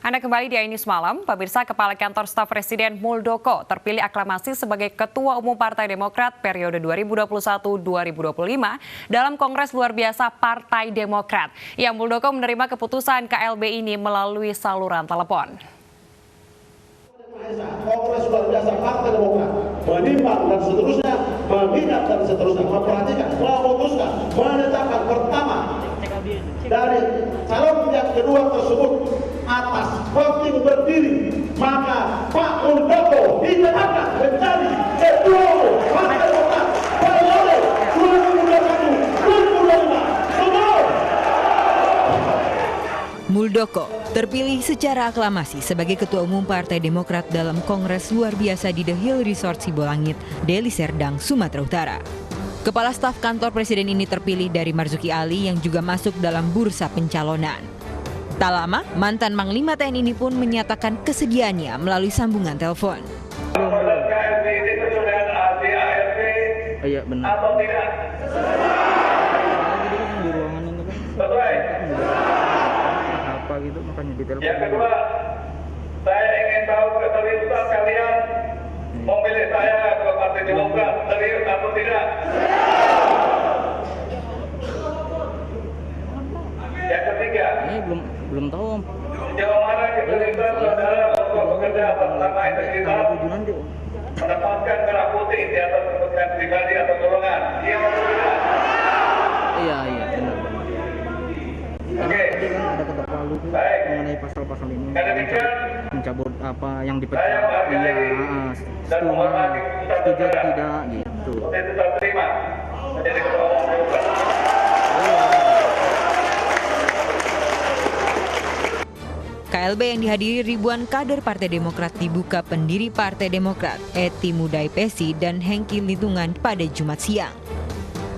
Anda kembali di Ainews Malam. Pemirsa, Kepala Kantor Staf Presiden Muldoko terpilih aklamasi sebagai Ketua Umum Partai Demokrat periode 2021-2025 dalam Kongres Luar Biasa Partai Demokrat. Muldoko menerima keputusan KLB ini melalui saluran telepon. Kongres Luar Biasa Partai Demokrat menimbang dan seterusnya, mengingat dan seterusnya, memperhatikan, memutuskan, menetapkan pertama dari calon yang kedua tersebut atas voting berdiri, maka Pak Muldoko ditetapkan menjadi Ketua Umum Partai Demokrat periode 2021-2025. Muldoko terpilih secara aklamasi sebagai Ketua Umum Partai Demokrat dalam Kongres Luar Biasa di The Hill Resort Sibolangit, Deli Serdang, Sumatera Utara. Kepala Staf Kantor Presiden ini terpilih dari Marzuki Ali yang juga masuk dalam bursa pencalonan. Tak lama, mantan Panglima TNI ini pun menyatakan kesediaannya melalui sambungan telepon. KLB ini sesuai dengan ADART atau tidak? Sesuai. Apa gitu makanya ditelepon. Yang kedua, saya ingin tahu keseriusan kalian memilih saya ke Partai Demokrat, serius atau tidak? Yang ketiga, Ini belum tahu Om. sejauh mana keseriusan saudara untuk bekerja bersama integritas, menempatkan merah putih di atas kepentingan pribadi atau golongan? Iya atau tidak? Iya benar. Oke. Tadi kan ada ketok palu tuh Baik. mengenai pasal-pasal ini. Karena demikian, Mencabut apa yang saya dipecat. menghargai dan Setuju menghormati keputusan setuju atau saudara. tidak gitu. Itu saya terima menjadi Ketua Umum Demokrat. KLB yang dihadiri ribuan kader Partai Demokrat dibuka pendiri Partai Demokrat, Eti Mudai Pesi dan Hengki Litungan pada Jumat siang.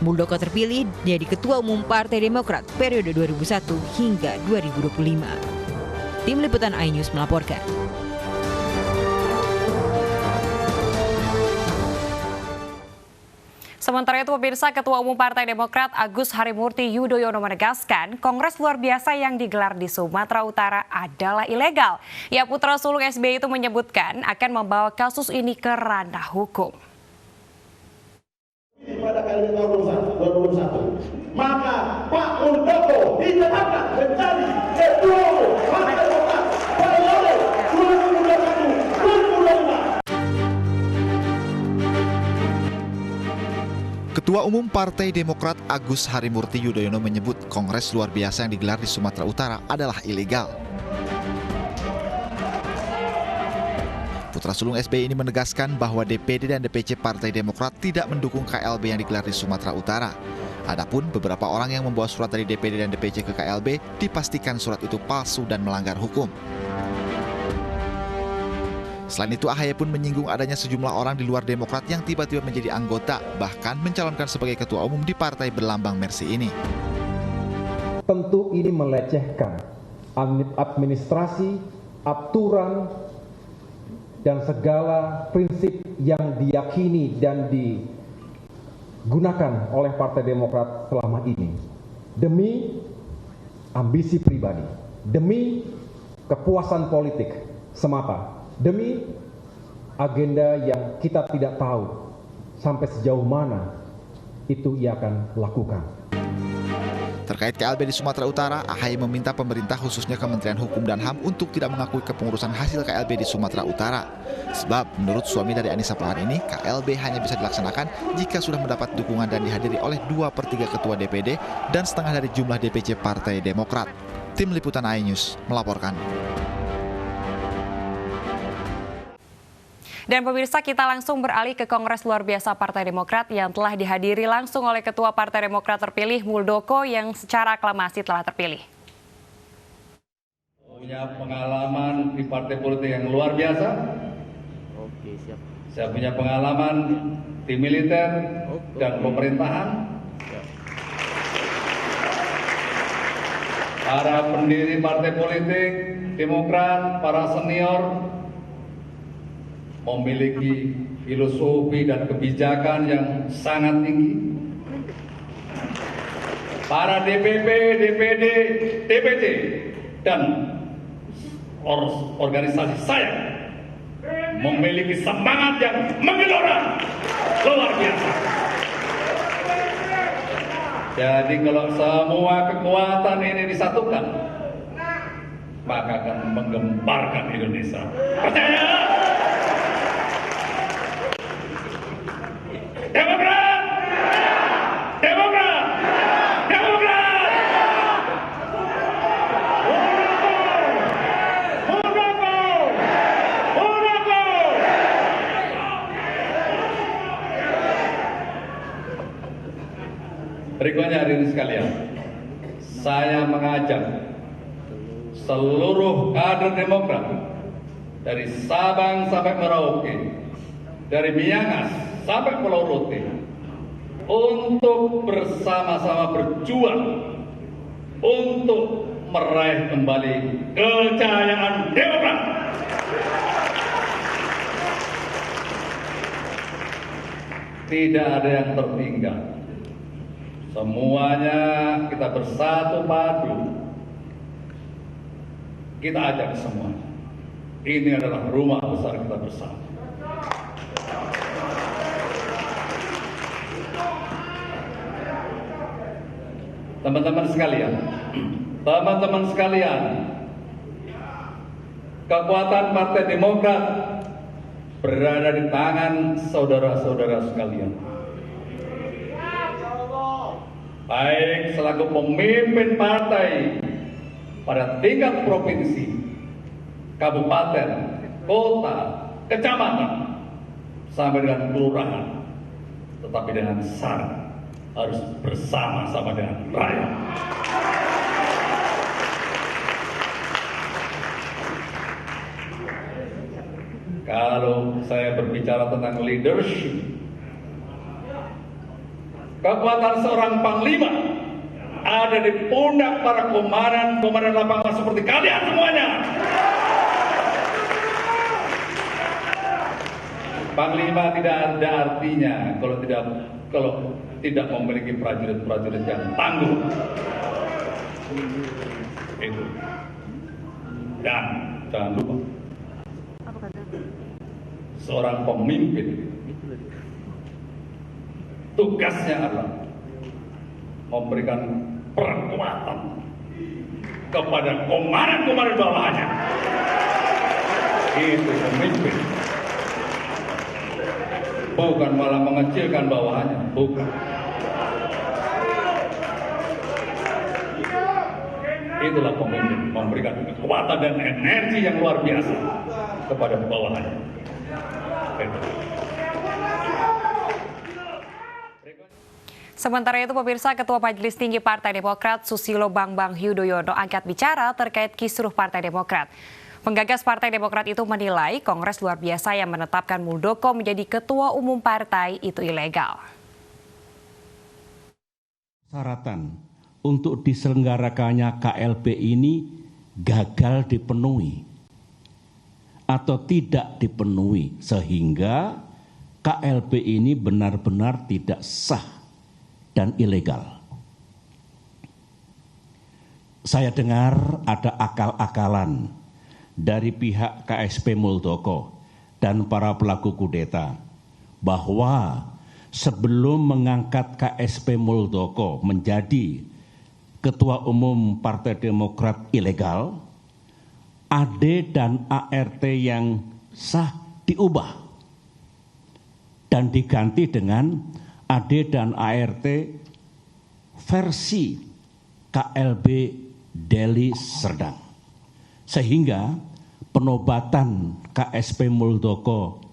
Muldoko terpilih jadi Ketua Umum Partai Demokrat periode 2001 hingga 2025. Tim Liputan Ainews melaporkan. Sementara itu, pemirsa, Ketua Umum Partai Demokrat Agus Harimurti Yudhoyono menegaskan Kongres Luar Biasa yang digelar di Sumatera Utara adalah ilegal. Putra sulung SBY itu menyebutkan akan membawa kasus ini ke ranah hukum. Pada KLB tahun 2021, maka Pak Muldoko ditetapkan menjadi Ketua Umum Partai Demokrat periode 2021-2025. Ketua Umum Partai Demokrat Agus Harimurti Yudhoyono menyebut Kongres Luar Biasa yang digelar di Sumatera Utara adalah ilegal. Putra sulung SBY ini menegaskan bahwa DPD dan DPC Partai Demokrat tidak mendukung KLB yang digelar di Sumatera Utara. Adapun beberapa orang yang membawa surat dari DPD dan DPC ke KLB dipastikan surat itu palsu dan melanggar hukum. Selain itu, AHY pun menyinggung adanya sejumlah orang di luar Demokrat yang tiba-tiba menjadi anggota, bahkan mencalonkan sebagai ketua umum di partai berlambang Mercy ini. Tentu ini melecehkan administrasi, aturan, dan segala prinsip yang diyakini dan digunakan oleh Partai Demokrat selama ini. Demi ambisi pribadi, demi kepuasan politik semata. Demi agenda yang kita tidak tahu sampai sejauh mana itu ia akan lakukan. Terkait KLB di Sumatera Utara, AHY meminta pemerintah khususnya Kementerian Hukum dan HAM untuk tidak mengakui kepengurusan hasil KLB di Sumatera Utara. Sebab menurut suami dari Anissa Pohan ini, KLB hanya bisa dilaksanakan jika sudah mendapat dukungan dan dihadiri oleh 2/3 ketua DPD dan setengah dari jumlah DPC Partai Demokrat. Tim Liputan Ainews melaporkan. Dan pemirsa, kita langsung beralih ke Kongres Luar Biasa Partai Demokrat yang telah dihadiri langsung oleh Ketua Partai Demokrat terpilih Muldoko yang secara aklamasi telah terpilih. Punya pengalaman di partai politik yang luar biasa. Oke, siap. Saya punya pengalaman di militer dan pemerintahan. Para pendiri partai politik Demokrat, para senior memiliki filosofi dan kebijakan yang sangat tinggi. Para DPP, DPD, DPC, dan organisasi saya memiliki semangat yang menggelora luar biasa. Jadi kalau semua kekuatan ini disatukan, maka akan menggemparkan Indonesia. Percaya? Demokrat! Demokrat! Demokrat! Berikutnya hadirin sekalian, saya mengajak seluruh kader Demokrat dari Sabang sampai Merauke, dari Miangas sampai Pulau Rote, untuk bersama-sama berjuang untuk meraih kembali kejayaan Demokrat. Tidak ada yang tertinggal. Semuanya kita bersatu padu. Kita ajak semua. Ini adalah rumah besar kita bersama. Teman-teman sekalian, kekuatan Partai Demokrat berada di tangan saudara-saudara sekalian. Baik selaku pemimpin partai pada tingkat provinsi, kabupaten, kota, kecamatan, sampai dengan kelurahan, tetapi dengan syarat harus bersama-sama dengan rakyat. Kalau saya berbicara tentang leadership, kekuatan seorang panglima ada di pundak para komandan lapangan seperti kalian semuanya. Panglima tidak ada artinya kalau tidak memiliki prajurit-prajurit yang tangguh. Itu. Dan jangan lupa, seorang pemimpin tugasnya adalah memberikan perkuatan kepada komandan-komandan bawahannya. Itu pemimpin. Bukan malah mengecilkan bawahannya, bukan. Itulah pemimpin, memberikan kekuatan dan energi yang luar biasa kepada bawahannya. Itu. Sementara itu, pemirsa, Ketua Majelis Tinggi Partai Demokrat Susilo Bambang Yudhoyono angkat bicara terkait kisruh Partai Demokrat. Penggagas Partai Demokrat itu menilai Kongres luar biasa yang menetapkan Muldoko menjadi Ketua Umum Partai itu ilegal. Syaratan untuk diselenggarakannya KLB ini gagal dipenuhi atau tidak dipenuhi sehingga KLB ini benar-benar tidak sah dan ilegal. Saya dengar ada akal-akalan dari pihak KSP Muldoko dan para pelaku kudeta bahwa sebelum mengangkat KSP Muldoko menjadi Ketua Umum Partai Demokrat ilegal, AD dan ART yang sah diubah dan diganti dengan AD dan ART versi KLB Deli Serdang. Sehingga penobatan KSP Muldoko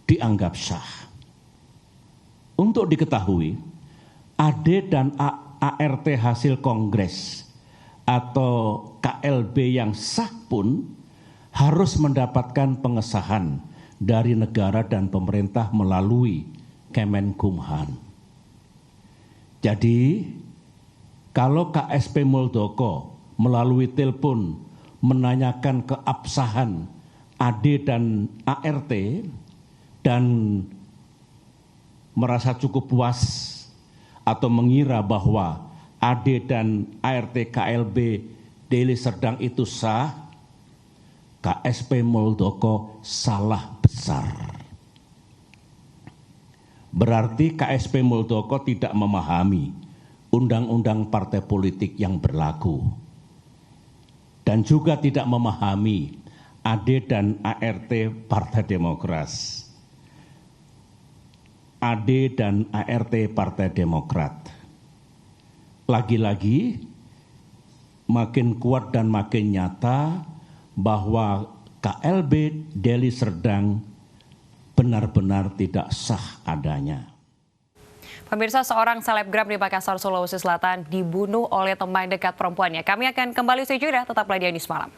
dianggap sah. Untuk diketahui, AD dan ART hasil Kongres atau KLB yang sah pun harus mendapatkan pengesahan dari negara dan pemerintah melalui Kemenkumham. Jadi, kalau KSP Muldoko melalui telepon menanyakan keabsahan AD dan ART dan merasa cukup puas atau mengira bahwa AD dan ART KLB Deli Serdang itu sah, KSP Muldoko salah besar. Berarti KSP Muldoko tidak memahami undang-undang partai politik yang berlaku dan juga tidak memahami AD dan ART Partai Demokrat. AD dan ART Partai Demokrat. Lagi-lagi makin kuat dan makin nyata bahwa KLB Deli Serdang benar-benar tidak sah adanya. Pemirsa, seorang selebgram di Makassar, Sulawesi Selatan dibunuh oleh teman dekat perempuannya. Kami akan kembali sejudah, tetaplah di Anies Malam.